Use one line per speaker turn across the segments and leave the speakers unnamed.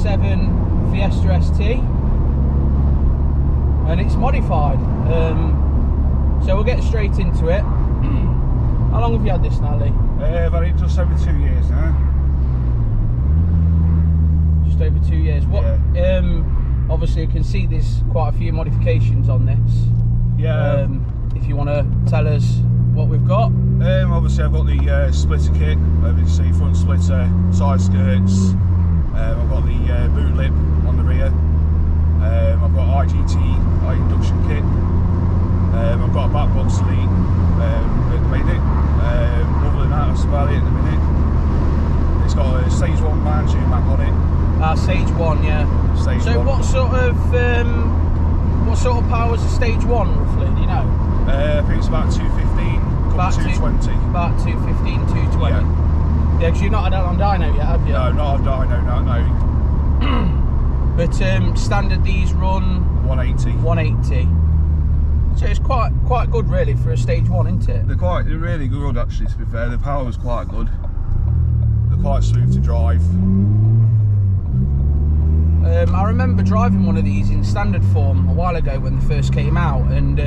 07 Fiesta ST, and it's modified. So we'll get straight into it. How long have you had this now, Lee?
I've had it just over 2 years now.
Just over 2 years. What?
Yeah.
Obviously, you can see there's quite a few modifications on this.
Yeah.
If you want to tell us what we've got.
Obviously, I've got the splitter kit. You can see front splitter, side skirts. I've got the boot lip on the rear. I've got IGT induction kit. I've got a Backbox delete at the minute. Other than that, that's about it at the minute. It's got a stage 1 Mountune map on it.
Stage 1, yeah.
Stage
so
1.
what sort of power is a stage 1 roughly? Do you know?
I think it's about 215,
About
220.
About 215, 220.
Yeah.
Yeah, because you've not had it on dyno yet, have you?
No, not a dyno, no.
But standard these run
180.
180. So it's quite good really for a stage 1, isn't it?
They're really good actually, to be fair. The power is quite good. They're quite smooth to drive.
I remember driving one of these in standard form a while ago when they first came out, and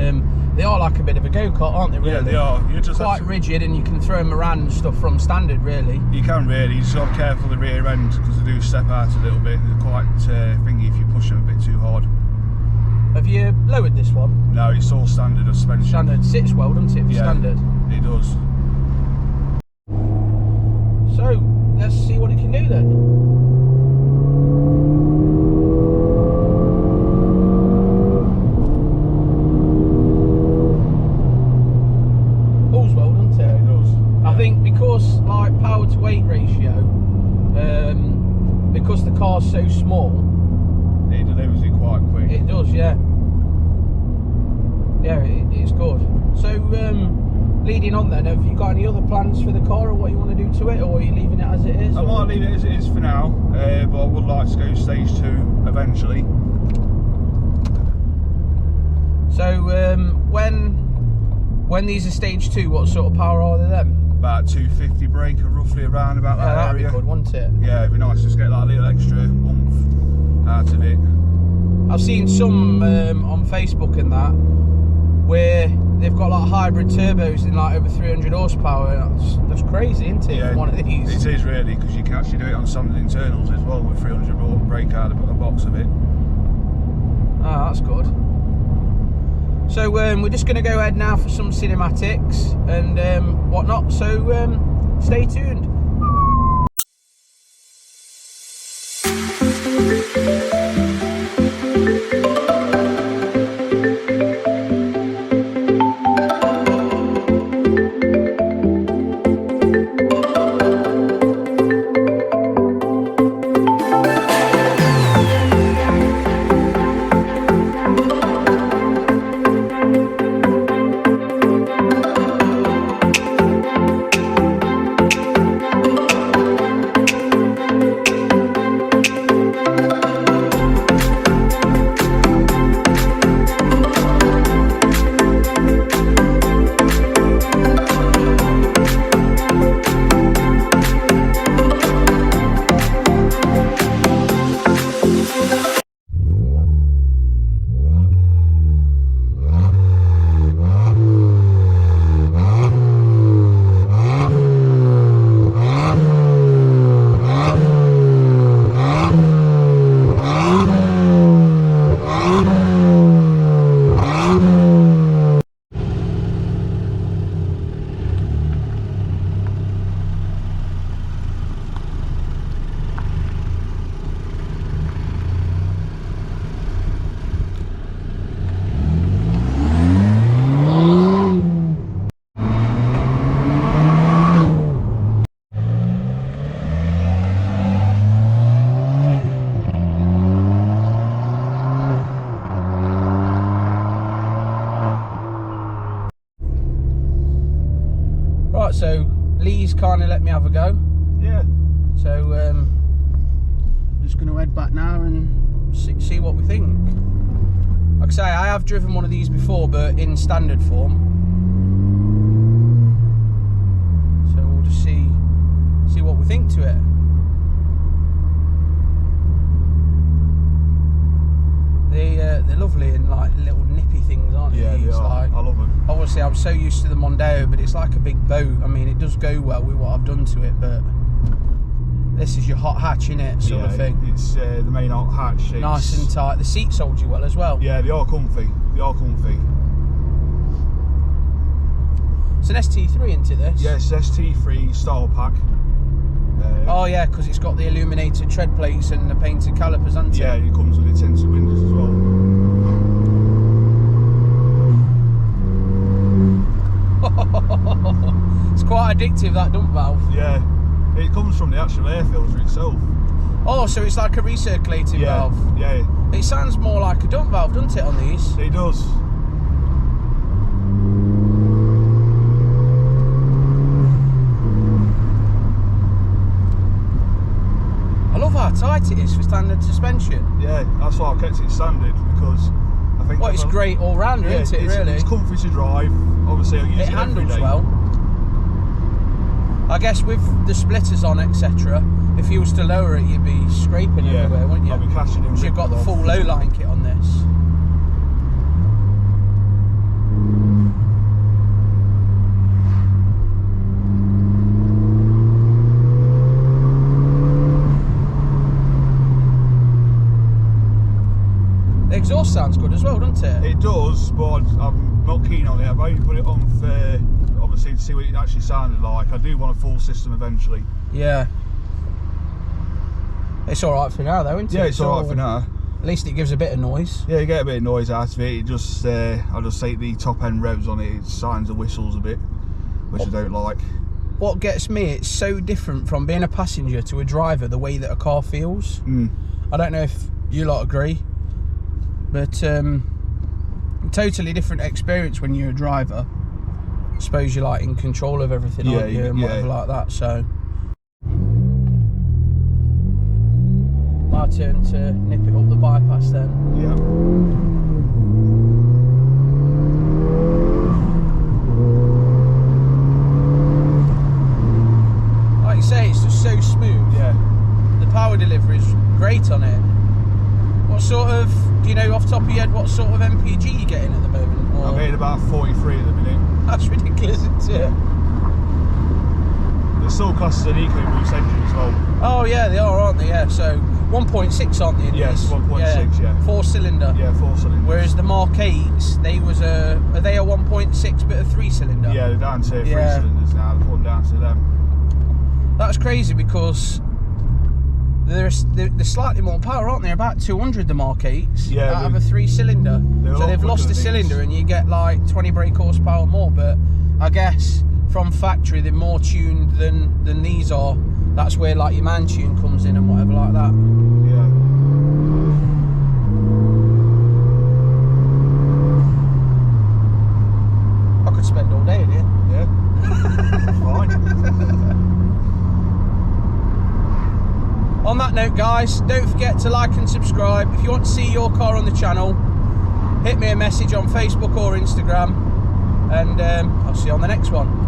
they are like a bit of a go-kart, aren't they, really?
Yeah, they are. You just
quite rigid, and you can throw them around and stuff from standard, really.
You can really. You just got to be careful of the rear end because they do step out a little bit. They're quite thingy if you push them a bit too hard.
Have you lowered this one?
No, it's all standard suspension.
Standard sits well, doesn't it, for standard?
It does.
So, let's see what it can do then. Pulls well, doesn't it?
Yeah, it does.
I think because, like, power to weight ratio, because the car's so small,
it delivers it quite quick.
it does, yeah. Yeah, it's good. So, leading on then, have you got any other plans for the car or what you want to do to it, or are you leaving it as it is?
I might leave it as it is for now, but I would like to go stage 2 eventually.
So, when these are stage 2, what sort of power are they then?
About 250 breaker, roughly around about that
that'd
area.
Be good, wouldn't it?
Yeah, it'd be nice to just get that little extra oomph out of it.
I've seen some on Facebook and that where they've got like hybrid turbos in like over 300 horsepower. That's crazy, isn't it?
Yeah,
one of these.
It is really, because you can actually do it on some of the internals as well with 300 brake out of a box of it.
Ah, that's good. So we're just going to go ahead now for some cinematics and whatnot. So stay tuned. Right, so Lee's kind of let me have a go.
Yeah.
So just going to head back now and see what we think. Like I say, I have driven one of these before, but in standard form. So we'll just see what we think to it. like little nippy things, aren't they?
Yeah, they are.
Like,
I love them.
obviously, I'm so used to the Mondeo, but it's like a big boat. I mean, it does go well with what I've done to it, but this is your hot hatch, innit, sort of thing.
It's the main hot hatch.
Nice and tight. The seats hold you well as well.
Yeah, they are comfy. They are comfy.
It's an ST3, isn't it, this?
Yes, ST3 style pack.
Oh yeah, because it's got the illuminated tread plates and the painted calipers, hasn't it?
Yeah, it comes with the tinted windows as well.
It's quite addictive, that dump valve.
Yeah, it comes from the actual air filter itself.
Oh, so it's like a recirculating valve.
Yeah.
It sounds more like a dump valve, doesn't it, on these?
It does.
I love how tight it is for standard suspension.
Yeah, that's why I kept it standard, because I think...
Well, it's great all-rounder, isn't it, really?
It's comfy to drive. Obviously, I use it every
handles
day.
well. I guess with the splitters on, etc., if you was to lower it, you'd be scraping everywhere, wouldn't you?
I'll be catching it.
You've got the full low-line kit on this. The exhaust sounds good as well, doesn't it?
It does, but I'm not keen on it. I've only put it on for, obviously, to see what it actually sounded like. I do want a full system eventually.
Yeah. It's alright for now though, isn't it?
Yeah, it's alright for now.
At least it gives a bit of noise.
Yeah, you get a bit of noise out of it. It just, I'll just say the top end revs on it, it sounds the whistles a bit, which I don't like.
What gets me, it's so different from being a passenger to a driver, the way that a car feels. I don't know if you lot agree, but totally different experience when you're a driver. I suppose you're like in control of everything, aren't you, and whatever like that, so. My turn to nip it up the bypass then.
Yeah.
Like you say, it's just so smooth.
Yeah.
The power delivery is great on it. What sort of, do you know off the top of your head what sort of MPG you're getting at the moment? Or?
I'm getting about 43 at the minute.
That's ridiculous, isn't it?
They're still classed as an EcoBoost engine as well.
Oh yeah, they are, aren't they? Yeah, so 1.6, aren't they?
Yes, 1.6, yeah.
4-cylinder.
Yeah, 4-cylinder.
Whereas the Mark 8s, are they a 1.6 but a 3-cylinder?
Yeah, they're down to 3 cylinders now. They're putting down to them.
That's crazy because they're slightly more power, aren't they? About 200, the Mark 8s, out of a 3-cylinder. So they've lost a cylinder and you get like 20 brake horsepower more, but I guess from factory they're more tuned than these are. That's where like your Mountune comes in and whatever like that.
Yeah.
I could spend all day in here.
Yeah. Fine.
On that note, guys, don't forget to like and subscribe. If you want to see your car on the channel, hit me a message on Facebook or Instagram, and I'll see you on the next one.